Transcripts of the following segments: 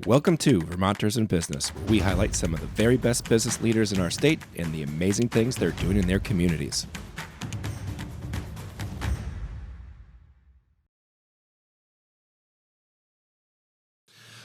Welcome to Vermonters in Business, where we highlight some of the very best business leaders in our state and the amazing things they're doing in their communities.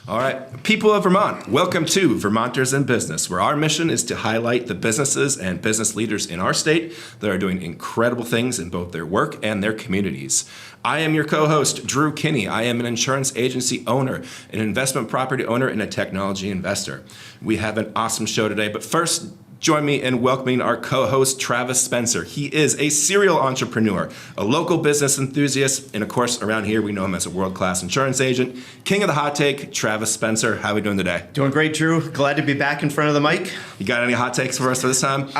All right, people of Vermont, welcome to Vermonters in Business, where our mission is to highlight the businesses and business leaders in our state that are doing incredible things in both their work and their communities. I am your co-host, Drew Kinney. I am an insurance agency owner, an investment property owner, and a technology investor. We have an awesome show today, but first, join me in welcoming our co-host, Travis Spencer. He is a serial entrepreneur, a local business enthusiast, and of course, around here, we know him as a world-class insurance agent. King of the hot take, Travis Spencer. How are we doing today? Doing great, Drew. Glad to be back in front of the mic. You got any hot takes for us for this time?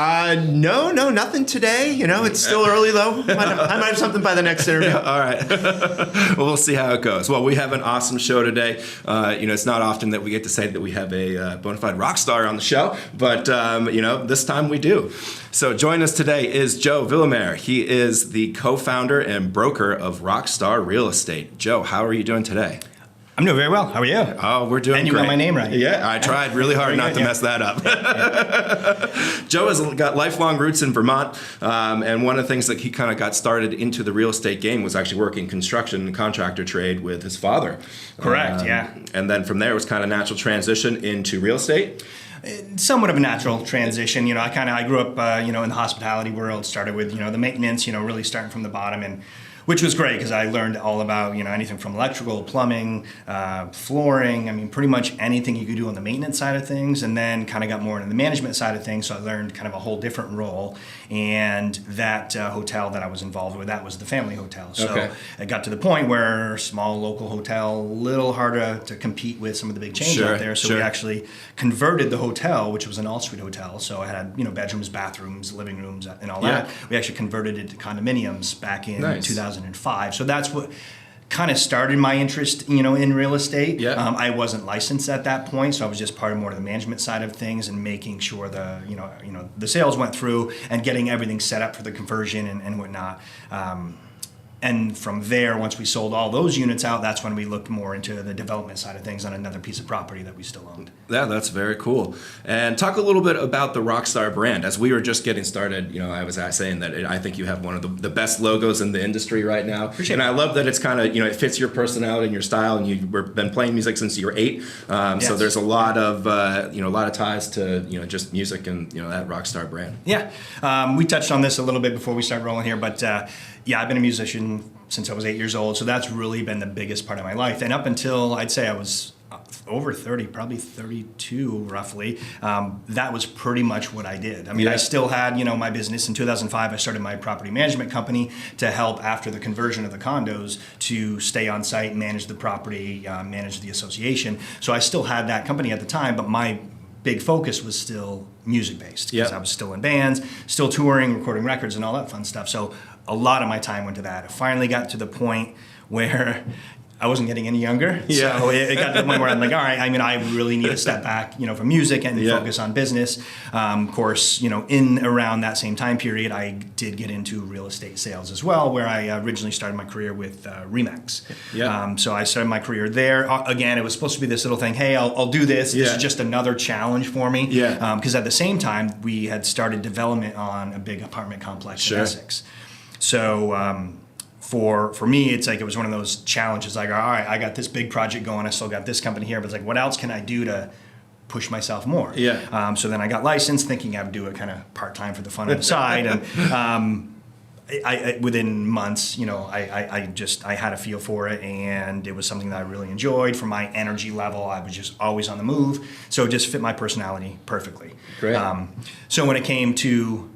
No, nothing today. You know, it's still early, though. I might have something by the next interview. All right. Well, we'll see how it goes. Well, we have an awesome show today. It's not often that we get to say that we have a bona fide rock star on the show, but, this time we do. So join us today is Joe Villemaire. He is the co-founder and broker of Rockstar Real Estate. Joe, how are you doing today? I'm doing very well. How are you? Oh, we're doing great. And you got my name right. Yeah, I tried really hard not to mess that up. Joe has got lifelong roots in Vermont, and one of the things that he kind of got started into the real estate game was actually working construction and contractor trade with his father. Correct, yeah. And then from there it was kind of natural transition into real estate. Somewhat of a natural transition. I grew up, in the hospitality world, started with, the maintenance, really starting from the bottom, and which was great because I learned all about, anything from electrical, plumbing, flooring, pretty much anything you could do on the maintenance side of things, and then kind of got more into the management side of things, so I learned kind of a whole different role, and that hotel that I was involved with, that was the family hotel. So it got to the point where small local hotel, a little harder to compete with some of the big chains out there, so we actually converted the hotel, which was an all-suite hotel, so it had, bedrooms, bathrooms, living rooms, and all that. We actually converted it to condominiums back in 2005. So that's what kind of started my interest, in real estate. I wasn't licensed at that point, so I was just part of more of the management side of things and making sure the sales went through and getting everything set up for the conversion and whatnot. And from there, once we sold all those units out, that's when we looked more into the development side of things on another piece of property that we still owned. Yeah, that's very cool. And talk a little bit about the Rockstar brand. As we were just getting started, I was saying that I think you have one of the best logos in the industry right now. Appreciate and it. I love that it's kind of, it fits your personality and your style, and you've been playing music since you were 8. So there's a lot of, ties to, just music and, that Rockstar brand. Yeah. We touched on this a little bit before we started rolling here, but I've been a musician since I was 8 years old, so that's really been the biggest part of my life. And up until I'd say I was over 30, probably 32 roughly, that was pretty much what I did. I still had, my business. In 2005, I started my property management company to help after the conversion of the condos to stay on site, manage the property, manage the association. So I still had that company at the time, but my big focus was still music-based because I was still in bands, still touring, recording records, and all that fun stuff. So a lot of my time went to that. I finally got to the point where I wasn't getting any younger. So it got to the point where I'm like, all right, I really need to step back, from music and focus on business. Of course, in around that same time period, I did get into real estate sales as well, where I originally started my career with Remax. So I started my career there. Again, it was supposed to be this little thing, hey, I'll do this. This is just another challenge for me. Because at the same time, we had started development on a big apartment complex in Essex. So for me, it's like it was one of those challenges. Like, all right, I got this big project going. I still got this company here, but it's like, what else can I do to push myself more? So then I got licensed, thinking I would do it kind of part time for the fun on the side, and I within months, I had a feel for it, and it was something that I really enjoyed. For my energy level, I was just always on the move, so it just fit my personality perfectly. Great. So when it came to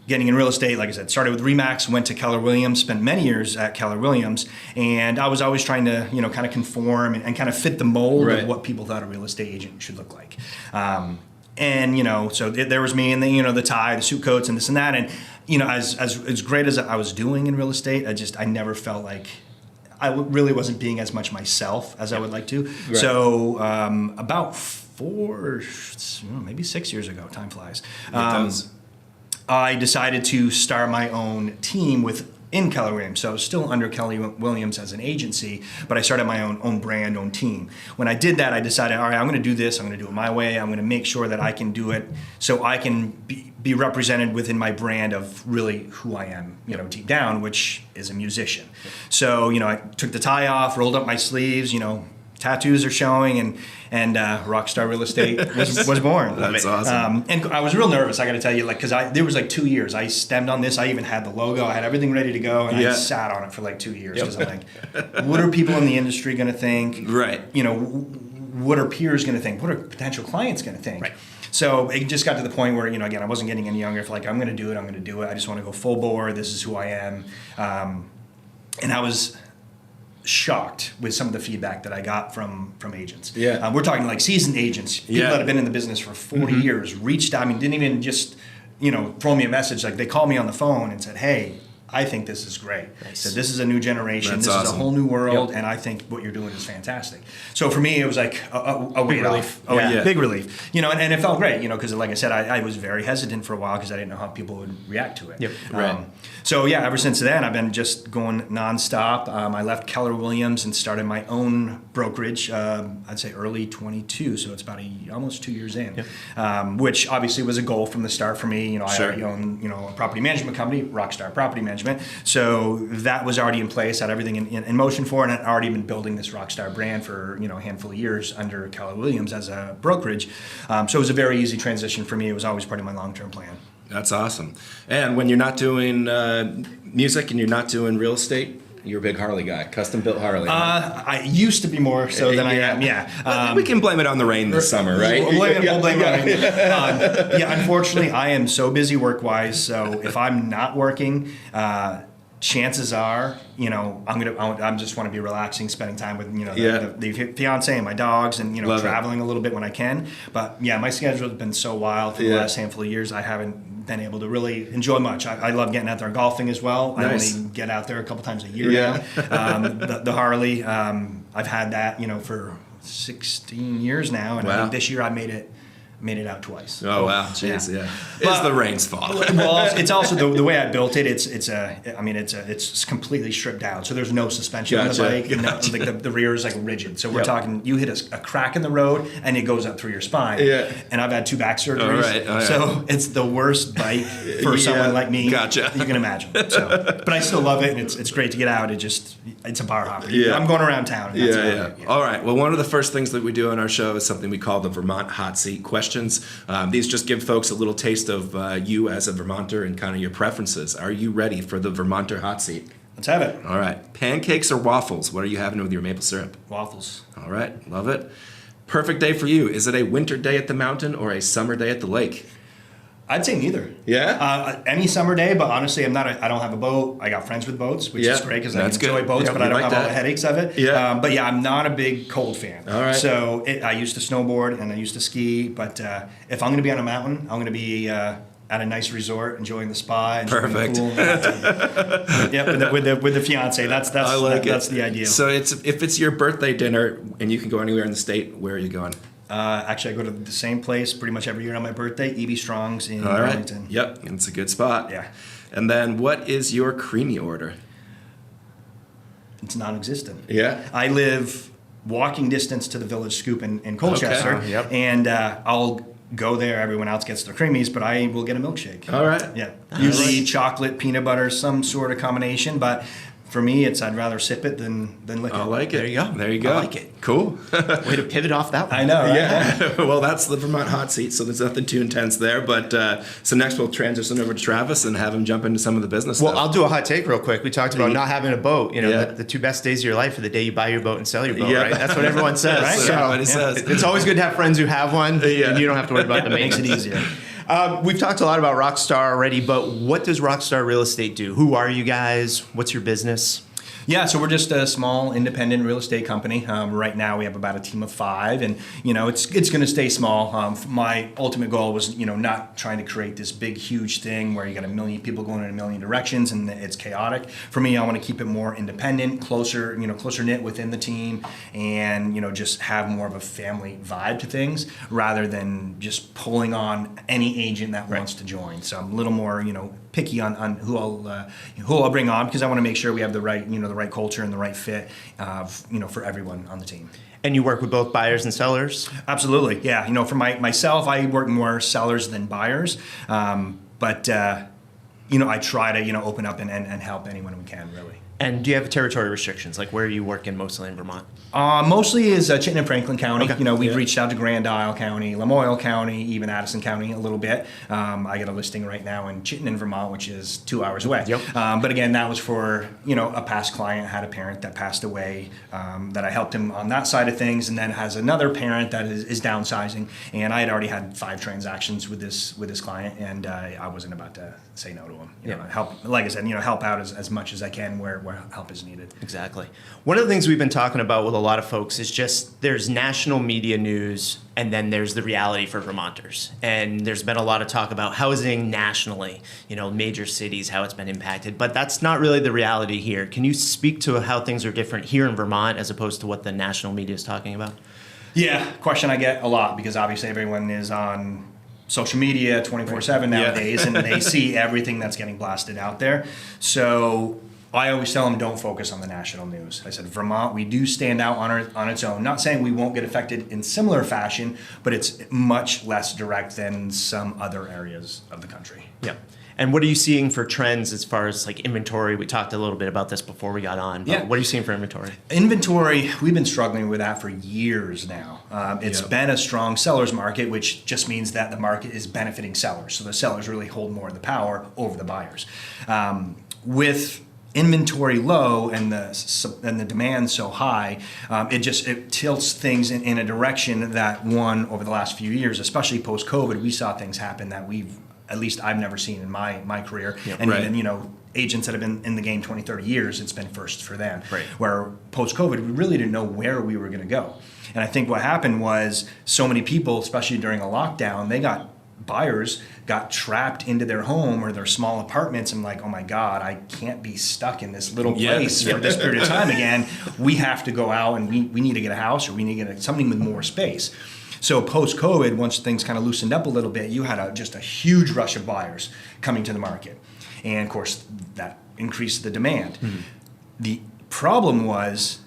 getting in real estate, like I said, started with Remax, went to Keller Williams, spent many years at Keller Williams, and I was always trying to, kind of conform and kind of fit the mold of what people thought a real estate agent should look like. So there was me and the tie, the suit coats, and this and that, and as great as I was doing in real estate, I never felt like I really wasn't being as much myself as I would like to. So about 4, maybe 6 years ago, time flies. I decided to start my own team with in Keller Williams. So I was still under Keller Williams as an agency, but I started my own brand, own team. When I did that, I decided, all right, I'm going to do this. I'm going to do it my way. I'm going to make sure that I can do it so I can be represented within my brand of really who I am, deep down, which is a musician. So, I took the tie off, rolled up my sleeves, tattoos are showing, and Rockstar Real Estate was born. That's awesome. And I was real nervous, I got to tell you, because there was 2 years. I stemmed on this. I even had the logo. I had everything ready to go, and I sat on it for 2 years because I'm like, what are people in the industry going to think? Right. What are peers going to think? What are potential clients going to think? Right. So it just got to the point where, again, I wasn't getting any younger. I'm going to do it. I'm going to do it. I just want to go full bore. This is who I am. And I was shocked with some of the feedback that I got from agents. Yeah. We're talking seasoned agents, people that have been in the business for 40 years, reached out, didn't even just, throw me a message. They called me on the phone and said, hey, I think this is great. Nice. So this is a new generation. That's this awesome. is a whole new world, and I think what you're doing is fantastic. So for me, it was like a weight relief. off. Oh Yeah. big relief. And it felt great. Because like I said, I was very hesitant for a while because I didn't know how people would react to it. Yep. Right. So yeah, ever since then, I've been just going nonstop. I left Keller Williams and started my own brokerage. I'd say early 22, so it's about almost 2 years in. Yep. Which obviously was a goal from the start for me. I Sure. already own a property management company, Rockstar Property Management. So that was already in place, had everything in motion for it, and I'd already been building this Rockstar brand for a handful of years under Keller Williams as a brokerage. So it was a very easy transition for me. It was always part of my long-term plan. That's awesome. And when you're not doing music and you're not doing real estate, you're a big Harley guy, custom built Harley. I used to be more so than I am. Yeah. We can blame it on the rain this summer, right? We'll blame it. Unfortunately, I am so busy work-wise. So if I'm not working, chances are, I'm just want to be relaxing, spending time with, the fiance and my dogs, and Love traveling a little bit when I can. But yeah, my schedule has been so wild for the last handful of years. I haven't been able to really enjoy much. I love getting out there golfing as well. Nice. I only get out there a couple times a year now. The Harley, I've had that, for 16 years now, and I think this year I made it out twice. Oh wow, jeez, yeah. It's the rain's fault. Well, it's also the way I built it. It's completely stripped down, so there's no suspension on the bike. The rear is rigid. So we're talking, you hit a crack in the road and it goes up through your spine. Yeah. And I've had 2 back surgeries, so it's the worst bike for someone like me. Gotcha. You can imagine. So, but I still love it, and it's great to get out. It's a bar hopper. Yeah. I'm going around town. And that's about it. All right. Well, one of the first things that we do on our show is something we call the Vermont Hot Seat questions. These just give folks a little taste of you as a Vermonter and kind of your preferences. Are you ready for the Vermonter Hot Seat? Let's have it. All right. Pancakes or waffles? What are you having with your maple syrup? Waffles. All right. Love it. Perfect day for you. Is it a winter day at the mountain or a summer day at the lake? I'd say neither. Yeah? Any summer day, but honestly, I don't have a boat. I got friends with boats, which is great because I enjoy boats, but I don't have all the headaches of it. Yeah. But yeah, I'm not a big cold fan. All right. So I used to snowboard and I used to ski, but if I'm going to be on a mountain, I'm going to be at a nice resort, enjoying the spa, enjoying the pool. Yeah, with the fiance. That's the idea. So if it's your birthday dinner and you can go anywhere in the state, where are you going? Actually, I go to the same place pretty much every year on my birthday, E.B. Strong's in All right. Burlington. Yep, it's a good spot. Yeah. And then what is your creamy order? It's non-existent. Yeah. I live walking distance to the Village Scoop in Colchester, Okay. Yep. and I'll go there. Everyone else gets their creamies, but I will get a milkshake. All right. Yeah. Usually chocolate, peanut butter, some sort of combination, but for me, I'd rather sip it than lick it. I like it. There you go. There you go. I like it. Cool. Way to pivot off that one. I know, right? Yeah. Well, that's the Vermont Hot Seat, so there's nothing too intense there. But so next we'll transition over to Travis and have him jump into some of the business Well, stuff. I'll do a hot take real quick. We talked about not having a boat. The 2 best days of your life are the day you buy your boat and sell your boat, Yeah. right? That's what everyone says. Right? So, Everybody says. It's always good to have friends who have one, and you don't have to worry about the Makes maintenance. it easier. We've talked a lot about Rockstar already, but what does Rockstar Real Estate do? Who are you guys? What's your business? Yeah, so we're just a small independent real estate company. Right now, we have about a team of 5, and it's going to stay small. My ultimate goal was not trying to create this big, huge thing where you got a million people going in a million directions and it's chaotic. For me, I want to keep it more independent, closer knit within the team, and just have more of a family vibe to things rather than just pulling on any agent that wants to join. So I'm a little more picky on who I'll bring on, because I want to make sure we have the right the right culture and the right fit for everyone on the team. And you work with both buyers and sellers? Absolutely, yeah. For myself, I work more sellers than buyers, but I try to open up and help anyone we can, really. And do you have territory restrictions? Like, where are you working mostly in Vermont? Mostly is Chittenden and Franklin County. Okay. We've reached out to Grand Isle County, Lamoille County, even Addison County a little bit. I got a listing right now in Chittenden, Vermont, which is 2 hours away. Yep. But again, that was for a past client, had a parent that passed away, that I helped him on that side of things, and then has another parent that is downsizing. And I had already had 5 transactions with this client, and I wasn't about to say no to him. Help, like I said, help out as much as I can where help is needed. Exactly. One of the things we've been talking about with a lot of folks is just there's national media news and then there's the reality for Vermonters. And there's been a lot of talk about housing nationally, major cities, how it's been impacted, but that's not really the reality here. Can you speak to how things are different here in Vermont as opposed to what the national media is talking about? Yeah, question I get a lot, because obviously everyone is on social media 24/7 nowadays, and they see everything that's getting blasted out there. So I always tell them, don't focus on the national news. I said, Vermont, we do stand out on its own. Not saying we won't get affected in similar fashion, but it's much less direct than some other areas of the country. Yeah. And what are you seeing for trends as far as like inventory? We talked a little bit about this before we got on. But what are you seeing for inventory? Inventory, we've been struggling with that for years now. It's been a strong seller's market, which just means that the market is benefiting sellers. So the sellers really hold more of the power over the buyers. With inventory low and the demand so high, it tilts things in a direction that over the last few years, especially post-COVID, we saw things happen that at least I've never seen in my career. And even, agents that have been in the game 20, 30 years, it's been first for them. Right. Where post-COVID, we really didn't know where we were going to go. And I think what happened was so many people, especially during a lockdown, buyers got trapped into their home or their small apartments and like, oh my God, I can't be stuck in this little place for this period of time again. We have to go out and we need to get a house, or we need to get something with more space. So post-COVID, once things kind of loosened up a little bit, you had just a huge rush of buyers coming to the market. And of course, that increased the demand. Mm-hmm. The problem was,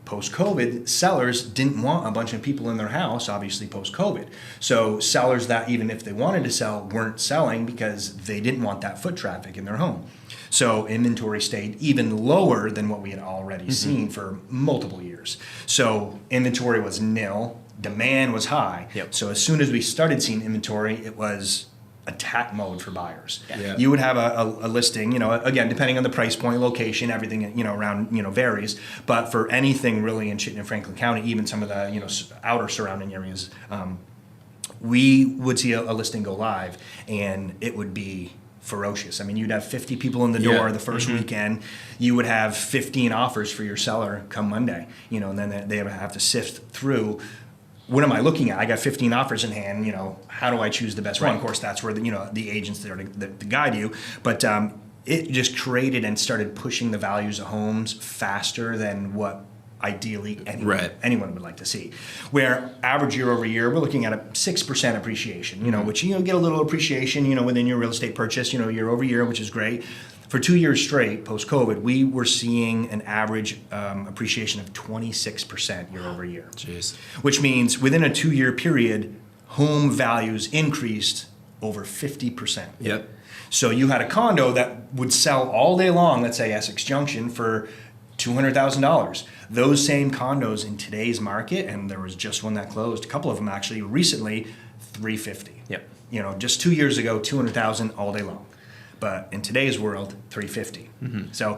post-COVID, sellers didn't want a bunch of people in their house, obviously post-COVID. So sellers that, even if they wanted to sell, weren't selling because they didn't want that foot traffic in their home. So inventory stayed even lower than what we had already seen for multiple years. So inventory was nil, demand was high. Yep. So as soon as we started seeing inventory, it was attack mode for buyers. Yeah. You would have a listing, again, depending on the price point, location, everything, around, varies. But for anything really in Chittenden and Franklin County, even some of the, outer surrounding areas, we would see a listing go live and it would be ferocious. I mean, you'd have 50 people in the door the first weekend. You would have 15 offers for your seller come Monday, and then they would have to sift through, what am I looking at? I got 15 offers in hand. How do I choose the best one? Of course, that's where the agents there to guide you. But it just created and started pushing the values of homes faster than what ideally anyone would like to see. Where average year over year, we're looking at a 6% appreciation. Which get a little appreciation, within your real estate purchase, year over year, which is great. For 2 years straight, post-COVID, we were seeing an average appreciation of 26% year over year. Jeez. Which means within a 2-year period, home values increased over 50%. Yep. So you had a condo that would sell all day long, let's say Essex Junction, for $200,000. Those same condos in today's market, and there was just one that closed, a couple of them actually recently, $350,000. Yep. Just 2 years ago, $200,000 all day long. But in today's world, $350,000. So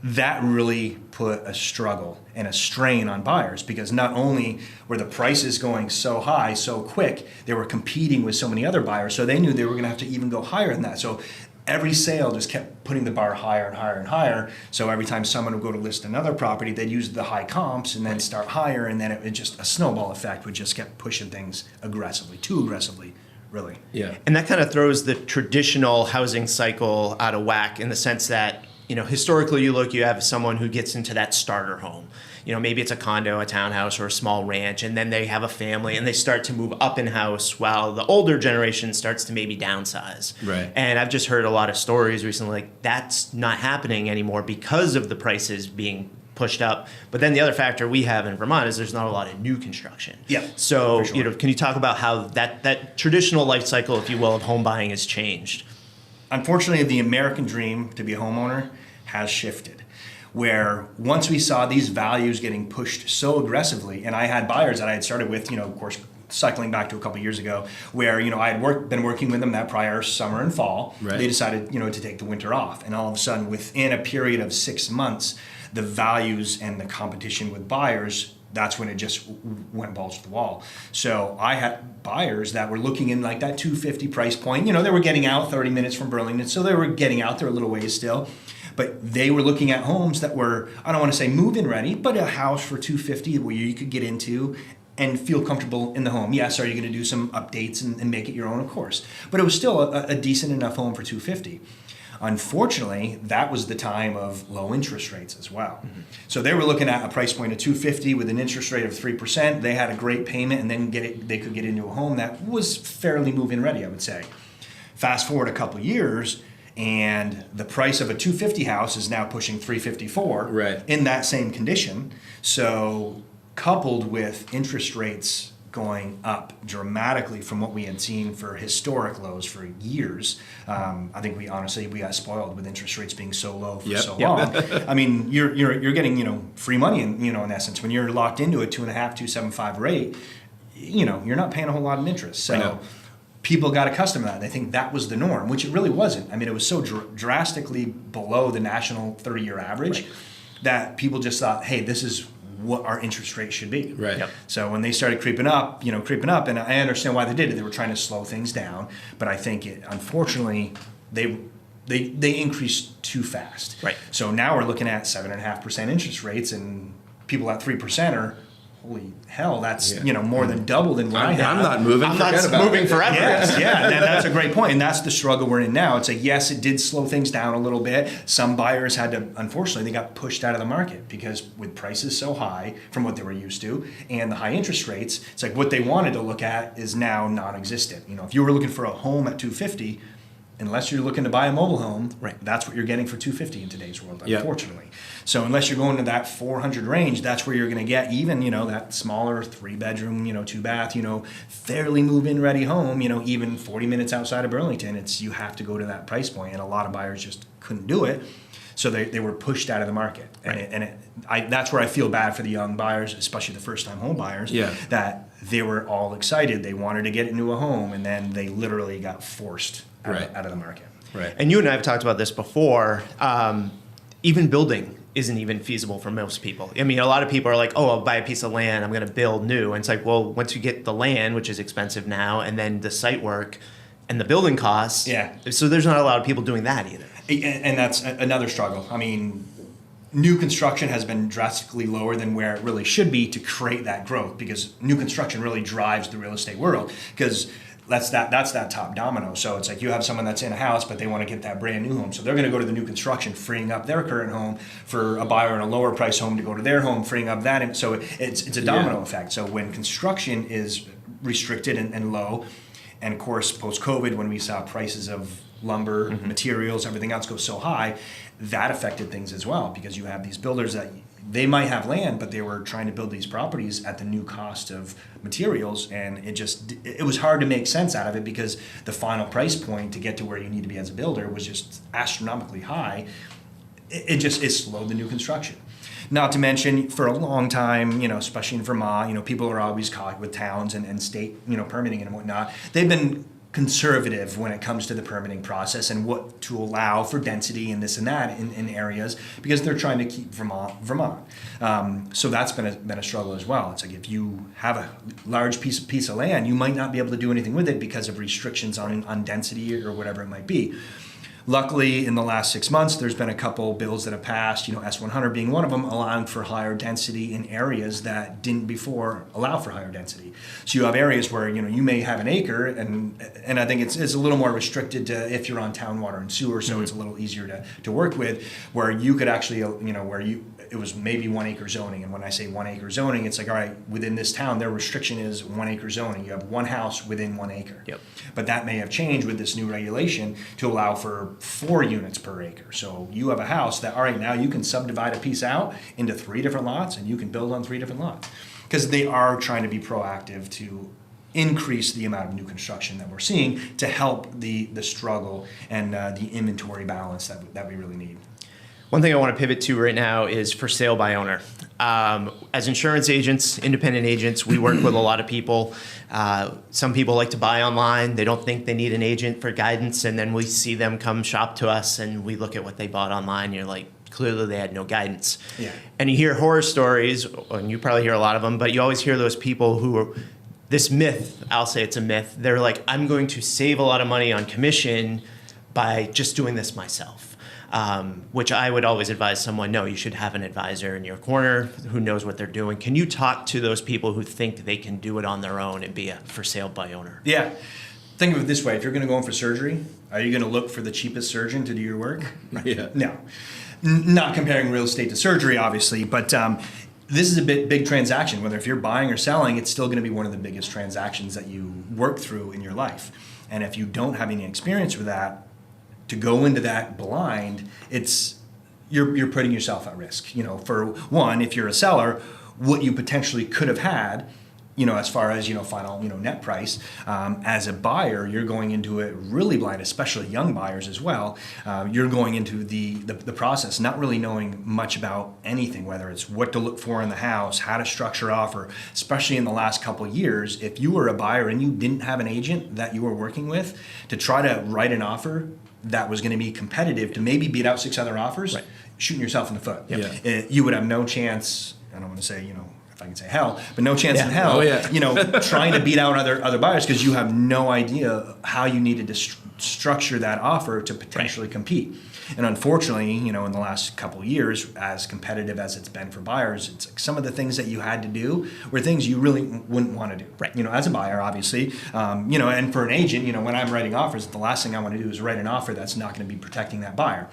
that really put a struggle and a strain on buyers, because not only were the prices going so high so quick, they were competing with so many other buyers. So they knew they were going to have to even go higher than that. So every sale just kept putting the bar higher and higher and higher. So every time someone would go to list another property, they'd use the high comps and then start higher, and then it just a snowball effect would just kept pushing things aggressively, too aggressively, really. Yeah. And that kind of throws the traditional housing cycle out of whack in the sense that, historically you have someone who gets into that starter home. Maybe it's a condo, a townhouse, or a small ranch, and then they have a family and they start to move up in house while the older generation starts to maybe downsize. Right. And I've just heard a lot of stories recently like that's not happening anymore because of the prices being pushed up. But then the other factor we have in Vermont is there's not a lot of new construction. Yeah, So, for sure. can you talk about how that traditional life cycle, if you will, of home buying has changed? Unfortunately, the American dream to be a homeowner has shifted, where once we saw these values getting pushed so aggressively, and I had buyers that I had started with, of course, cycling back to a couple years ago, where, I had been working with them that prior summer and fall. Right. They decided, to take the winter off. And all of a sudden, within a period of 6 months, the values and the competition with buyers, that's when it just went balls to the wall. So I had buyers that were looking in like that 250 price point. They were getting out 30 minutes from Burlington, so they were getting out there a little ways still. But they were looking at homes that were, I don't want to say move-in ready, but a house for $250 where you could get into and feel comfortable in the home. Yes, are you going to do some updates and make it your own? Of course. But it was still a decent enough home for $250. Unfortunately, that was the time of low interest rates as well. Mm-hmm. So they were looking at a price point of $250 with an interest rate of 3%. They had a great payment, and then they could get into a home that was fairly move-in ready, I would say. Fast forward a couple years, and the price of a $250 house is now pushing $354 Right. in that same condition. So coupled with interest rates going up dramatically from what we had seen for historic lows for years, I think we got spoiled with interest rates being so low for so long. I mean, you're getting free money in essence when you're locked into a 2.5-2.75 rate. You're not paying a whole lot of interest. So people got accustomed to that. They think that was the norm, which it really wasn't. I mean, it was so drastically below the national 30-year average that people just thought, hey, this is what our interest rate should be. Right. Yep. So when they started creeping up, and I understand why they did it. They were trying to slow things down, but I think unfortunately, they increased too fast. Right. So now we're looking at 7.5% interest rates, and people at 3% are, holy hell, that's more than double than what I have. I'm not moving. I'm not Forget about moving it. forever. Yes, yeah, that's a great point, and that's the struggle we're in now. It's like, yes, it did slow things down a little bit. Some buyers had to, unfortunately, they got pushed out of the market because with prices so high from what they were used to and the high interest rates, it's like what they wanted to look at is now non-existent. If you were looking for a home at $250, unless you're looking to buy a mobile home, that's what you're getting for $250 in today's world, unfortunately. So unless you're going to that 400 range, that's where you're going to get even, that smaller 3-bedroom, 2-bath, fairly move-in ready home, even 40 minutes outside of Burlington. You have to go to that price point, and a lot of buyers just couldn't do it. So they were pushed out of the market. That's where I feel bad for the young buyers, especially the first-time home buyers, that they were all excited. They wanted to get into a home, and then they literally got forced out of the market. Right. And you and I have talked about this before. Even building isn't even feasible for most people. I mean, a lot of people are like, oh, I'll buy a piece of land, I'm going to build new. And it's like, well, once you get the land, which is expensive now, and then the site work and the building costs. Yeah. So there's not a lot of people doing that either. And that's another struggle. I mean, new construction has been drastically lower than where it really should be to create that growth, because new construction really drives the real estate world, because that's that top domino. So it's like you have someone that's in a house, but they want to get that brand new home. So they're going to go to the new construction, freeing up their current home for a buyer in a lower price home to go to their home, freeing up that. And so it's a domino effect. So when construction is restricted and low, and of course, post-COVID, when we saw prices of lumber, materials, everything else go so high, that affected things as well, because you have these builders that they might have land, but they were trying to build these properties at the new cost of materials, and it was hard to make sense out of it, because the final price point to get to where you need to be as a builder was just astronomically high. It slowed the new construction. Not to mention, for a long time, especially in Vermont, people are always caught with towns and state, permitting and whatnot. They've been conservative when it comes to the permitting process and what to allow for density and this and that in areas, because they're trying to keep Vermont. So that's been a struggle as well. It's like if you have a large piece of land, you might not be able to do anything with it because of restrictions on density or whatever it might be. Luckily, in the last 6 months, there's been a couple bills that have passed, S100 being one of them, allowing for higher density in areas that didn't before allow for higher density. So you have areas where, you may have an acre, and I think it's a little more restricted to if you're on town water and sewer, so it's a little easier to work with, where you could actually, it was maybe 1 acre zoning. And when I say 1 acre zoning, it's like, all right, within this town, their restriction is 1 acre zoning. You have one house within 1 acre. Yep. But that may have changed with this new regulation to allow for 4 units per acre. So you have a house that, all right, now you can subdivide a piece out into 3 different lots and you can build on 3 different lots. Because they are trying to be proactive to increase the amount of new construction that we're seeing to help the struggle and the inventory balance that we really need. One thing I want to pivot to right now is for sale by owner. As insurance agents, independent agents, we work with a lot of people. Some people like to buy online. They don't think they need an agent for guidance. And then we see them come shop to us and we look at what they bought online. And you're like, clearly they had no guidance. Yeah. And you hear horror stories, and you probably hear a lot of them, but you always hear those people who are, this myth, I'll say it's a myth. They're like, I'm going to save a lot of money on commission by just doing this myself. Which I would always advise someone, no, you should have an advisor in your corner who knows what they're doing. Can you talk to those people who think they can do it on their own and be a for sale by owner? Yeah. Think of it this way. If you're going to go in for surgery, are you going to look for the cheapest surgeon to do your work? Yeah. No. Not comparing real estate to surgery, obviously, but this is a big transaction. Whether if you're buying or selling, it's still going to be one of the biggest transactions that you work through in your life. And if you don't have any experience with that, to go into that blind, you're putting yourself at risk. For one, if you're a seller, what you potentially could have had, as far as final net price. As a buyer, you're going into it really blind, especially young buyers as well. You're going into the process not really knowing much about anything, whether it's what to look for in the house, how to structure offer. Especially in the last couple of years, if you were a buyer and you didn't have an agent that you were working with to try to write an offer that was going to be competitive to maybe beat out 6 other offers, right, shooting yourself in the foot. Yep. You would have no chance. I don't want to say, if I can say hell, but no chance in hell, Oh, yeah. trying to beat out other buyers because you have no idea how you needed to structure that offer to potentially compete. And unfortunately, in the last couple of years, as competitive as it's been for buyers, it's like some of the things that you had to do were things you really wouldn't want to do. Right. As a buyer, obviously, and for an agent, when I'm writing offers, the last thing I want to do is write an offer that's not going to be protecting that buyer.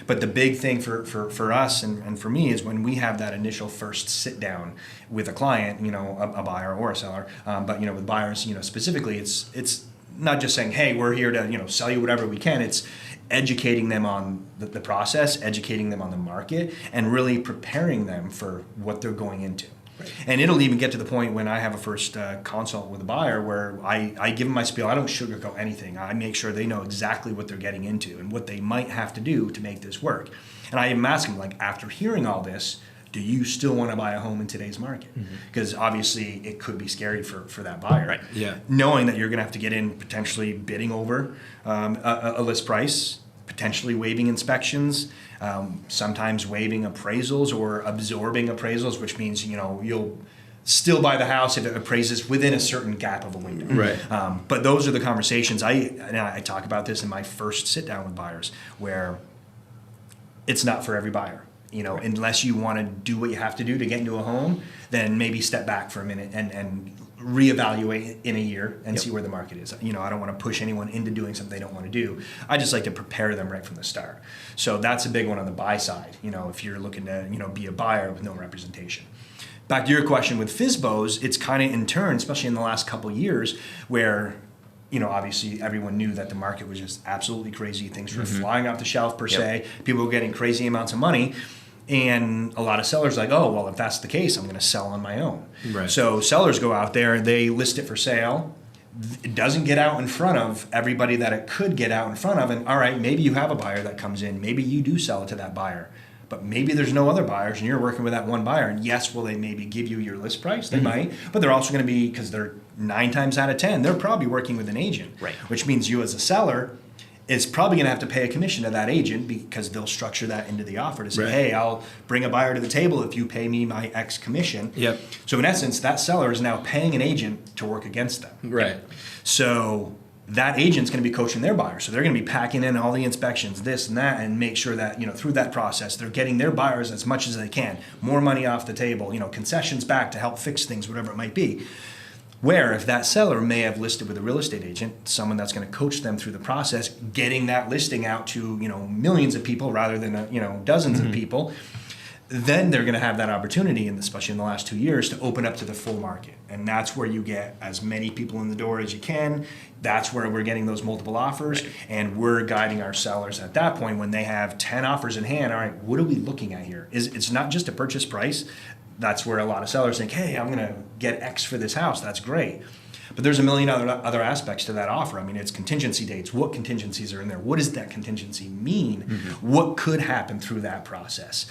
But the big thing for us and for me is when we have that initial first sit down with a client, a buyer or a seller, but with buyers, specifically, it's not just saying, hey, we're here to sell you whatever we can. It's educating them on the process, educating them on the market, and really preparing them for what they're going into. Right. And it'll even get to the point when I have a first consult with a buyer where I give them my spiel. I don't sugarcoat anything. I make sure they know exactly what they're getting into and what they might have to do to make this work. And I even ask them, after hearing all this, do you still want to buy a home in today's market? Because obviously it could be scary for that buyer. Right. Yeah. Knowing that you're going to have to get in potentially bidding over a list price, potentially waiving inspections, sometimes waiving appraisals or absorbing appraisals, which means you'll still buy the house if it appraises within a certain gap of a window. Right. But those are the conversations I talk about this in my first sit down with buyers, where it's not for every buyer. Unless you want to do what you have to do to get into a home, then maybe step back for a minute and reevaluate in a year and see where the market is. I don't want to push anyone into doing something they don't want to do. I just like to prepare them right from the start. So that's a big one on the buy side. If you're looking to be a buyer with no representation. Back to your question with FSBOs, it's kind of in turn, especially in the last couple of years, where obviously everyone knew that the market was just absolutely crazy. Things were flying off the shelf per se. People were getting crazy amounts of money. And a lot of sellers are like, oh, well, if that's the case, I'm going to sell on my own. Right. So sellers go out there, they list it for sale. It doesn't get out in front of everybody that it could get out in front of. And all right, maybe you have a buyer that comes in. Maybe you do sell it to that buyer. But maybe there's no other buyers and you're working with that one buyer. And yes, will they maybe give you your list price? They might. But they're also going to be, because they're 9 times out of 10, they're probably working with an agent. Right. Which means you as a seller is probably going to have to pay a commission to that agent because they'll structure that into the offer to say, Right. hey, I'll bring a buyer to the table if you pay me my X commission. Yep. So in essence, that seller is now paying an agent to work against them. Right. So that agent's going to be coaching their buyers. So they're going to be packing in all the inspections, this and that, and make sure that, through that process, they're getting their buyers as much as they can, more money off the table, concessions back to help fix things, whatever it might be. Where if that seller may have listed with a real estate agent, someone that's going to coach them through the process, getting that listing out to, millions of people rather than, dozens of people, then they're going to have that opportunity, and especially in the last 2 years, to open up to the full market. And that's where you get as many people in the door as you can. That's where we're getting those multiple offers, and we're guiding our sellers at that point when they have 10 offers in hand. All right, what are we looking at here? It's not just a purchase price. That's where a lot of sellers think, hey, I'm going to get X for this house. That's great. But there's a million other aspects to that offer. I mean, it's contingency dates. What contingencies are in there? What does that contingency mean? What could happen through that process?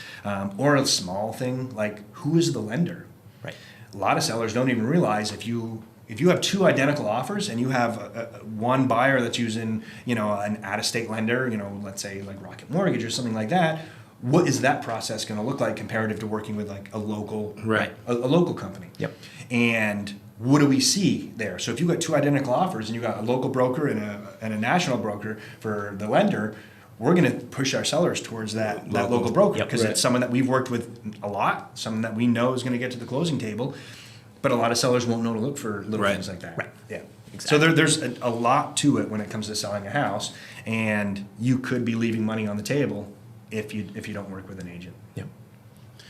Or a small thing like, who is the lender? Right. A lot of sellers don't even realize if you have two identical offers and you have one buyer that's using, an out-of-state lender, let's say like Rocket Mortgage or something like that, what is that process going to look like comparative to working with like a local, a local company? Yep. And what do we see there? So if you've got two identical offers and you've got a local broker and a national broker for the lender, we're going to push our sellers towards that local broker because it's someone that we've worked with a lot, someone that we know is going to get to the closing table. But a lot of sellers won't know to look for little things like that. Right. Yeah. Exactly. So there's a lot to it when it comes to selling a house, and you could be leaving money on the table if you don't work with an agent. Yep.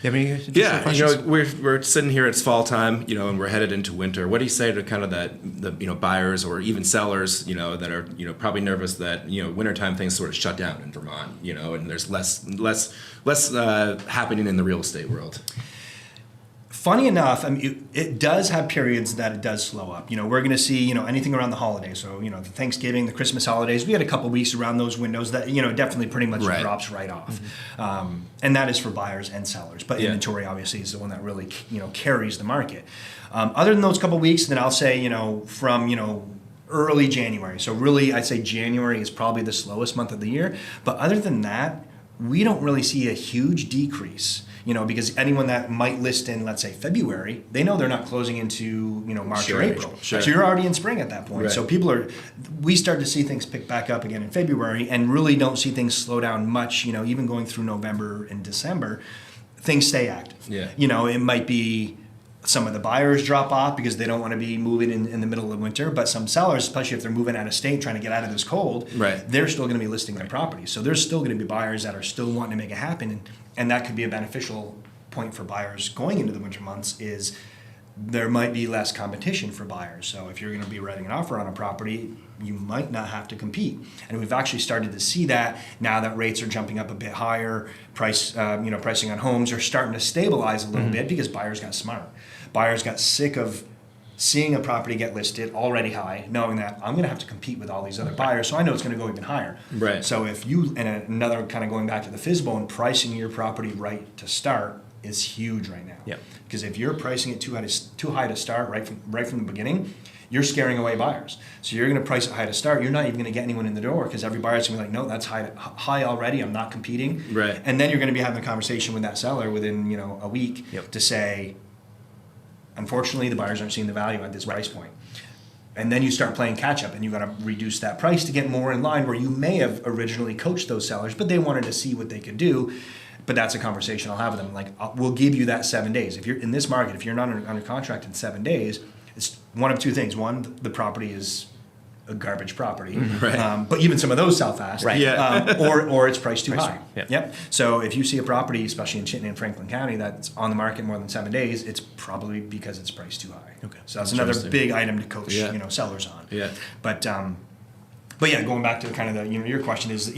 You have any Yeah, questions? we're sitting here. It's fall time, and we're headed into winter. What do you say to kind of the buyers or even sellers, that are probably nervous that wintertime things sort of shut down in Vermont, and there's less happening in the real estate world. Funny enough, I mean, it does have periods that it does slow up. We're going to see, anything around the holidays. So, the Thanksgiving, the Christmas holidays, we had a couple weeks around those windows that, definitely pretty much drops right off. And that is for buyers and sellers. But inventory, obviously, is the one that really, carries the market. Other than those couple weeks, then I'll say, from, early January. So really, I'd say January is probably the slowest month of the year. But other than that, we don't really see a huge decrease. Because anyone that might list in, let's say, February, they know they're not closing into, March or April. Sure. So you're already in spring at that point. Right. So we start to see things pick back up again in February and really don't see things slow down much, even going through November and December, things stay active. Yeah. It might be some of the buyers drop off because they don't want to be moving in the middle of winter, but some sellers, especially if they're moving out of state, trying to get out of this cold, they're still going to be listing their property. So there's still going to be buyers that are still wanting to make it happen, and that could be a beneficial point for buyers going into the winter months is there might be less competition for buyers. So if you're going to be writing an offer on a property, you might not have to compete. And we've actually started to see that now that rates are jumping up a bit higher, pricing on homes are starting to stabilize a little bit because buyers got smart. Buyers got sick of seeing a property get listed already high, knowing that I'm going to have to compete with all these other buyers, so I know it's going to go even higher. Right. So if you, and another kind of going back to the FSBO, and pricing your property right to start is huge right now. Yep. Because if you're pricing it too high to start right from the beginning, you're scaring away buyers. So you're going to price it high to start. You're not even going to get anyone in the door because every buyer's going to be like, no, that's high already. I'm not competing. Right. And then you're going to be having a conversation with that seller within a week to say, unfortunately, the buyers aren't seeing the value at this price point. And then you start playing catch up and you got to reduce that price to get more in line where you may have originally coached those sellers, but they wanted to see what they could do. But that's a conversation I'll have with them. Like, we'll give you that 7 days. If you're in this market, if you're not under contract in 7 days, it's one of two things. One, the property is a garbage property, but even some of those sell fast, or it's priced too high. Yep. So if you see a property, especially in Chittenden and Franklin County, that's on the market more than 7 days, it's probably because it's priced too high. Okay. So that's another big item to coach, sellers on. Yeah. But yeah, going back to kind of the your question is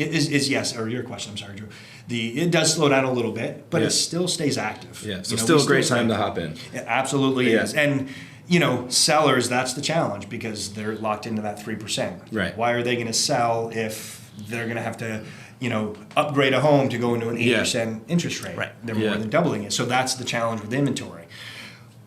yes, or your question, I'm sorry, Drew. It does slow down a little bit, but it still stays active. Yeah. So still a great time to hop in. It absolutely is. And sellers, that's the challenge because they're locked into that 3%. Right. Why are they going to sell if they're going to have to, upgrade a home to go into an 8% interest rate? Right. They're more than doubling it. So that's the challenge with inventory.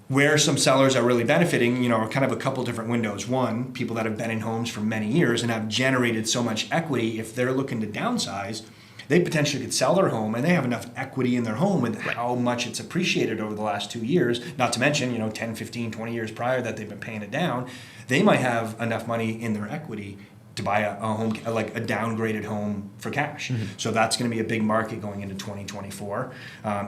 Where some sellers are really benefiting, are kind of a couple different windows. One, people that have been in homes for many years and have generated so much equity, if they're looking to downsize, they potentially could sell their home and they have enough equity in their home with how much it's appreciated over the last 2 years, not to mention, 10, 15, 20 years prior that they've been paying it down. They might have enough money in their equity to buy a home, like a downgraded home for cash. So that's going to be a big market going into 2024,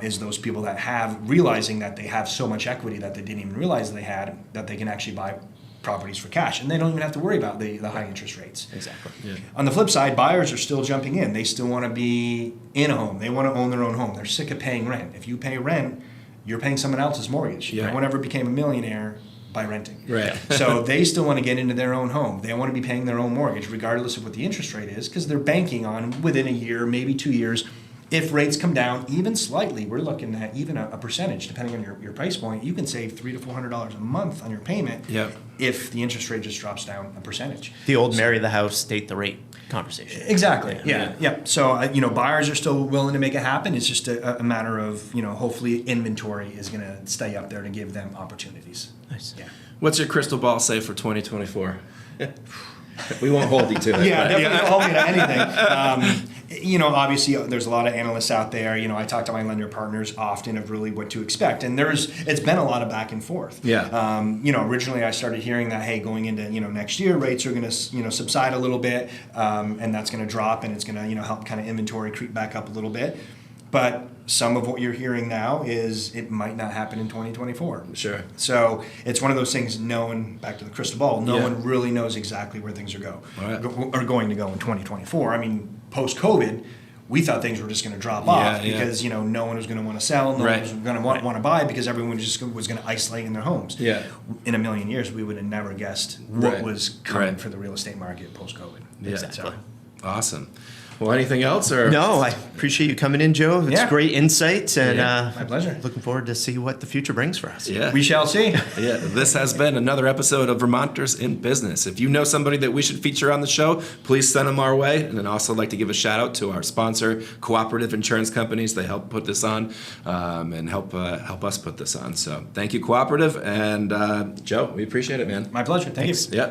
is those people that have, realizing that they have so much equity that they didn't even realize they had, that they can actually buy properties for cash, and they don't even have to worry about the high interest rates. Exactly. Yeah. On the flip side, buyers are still jumping in. They still want to be in a home. They want to own their own home. They're sick of paying rent. If you pay rent, you're paying someone else's mortgage. Yeah. No one ever became a millionaire by renting. Right. So they still want to get into their own home. They want to be paying their own mortgage, regardless of what the interest rate is, because they're banking on within a year, maybe 2 years, if rates come down even slightly, we're looking at even a percentage, depending on your price point, you can save $300 to $400 a month on your payment Yep. if the interest rate just drops down a percentage. The old marry the house, state the rate conversation. Exactly. Yeah. So buyers are still willing to make it happen. It's just a matter of hopefully inventory is going to stay up there to give them opportunities. Nice. Yeah. What's your crystal ball say for 2024? We won't hold you to it. Yeah, but- definitely don't hold me to anything. Obviously, there's a lot of analysts out there. I talk to my lender partners often of really what to expect, and it's been a lot of back and forth. Yeah. Originally I started hearing that, hey, going into next year, rates are going to subside a little bit, and that's going to drop, and it's going to help kind of inventory creep back up a little bit. But some of what you're hearing now is it might not happen in 2024. Sure. So it's one of those things, back to the crystal ball, no Yeah. one really knows exactly where things are Right. are going to go in 2024. I mean, post-COVID, we thought things were just going to drop off Yeah. because, no one was going to want to sell, no Right. one was going to want to buy because everyone just was going to isolate in their homes. Yeah. In a million years, we would have never guessed what Right. was coming Right. for the real estate market post-COVID. Yeah. Exactly. Awesome. Well, anything else? Or No, I appreciate you coming in, Joe. It's Yeah. great insights, and My pleasure. looking forward to see what the future brings for us. Yeah. We shall see. Yeah, this has been another episode of Vermonters in Business. If you know somebody that we should feature on the show, please send them our way. And then also like to give a shout out to our sponsor, Cooperative Insurance Companies. They help put this on and help us put this on. So thank you, Cooperative. And Joe, we appreciate it, man. My pleasure. Thank you. Yeah.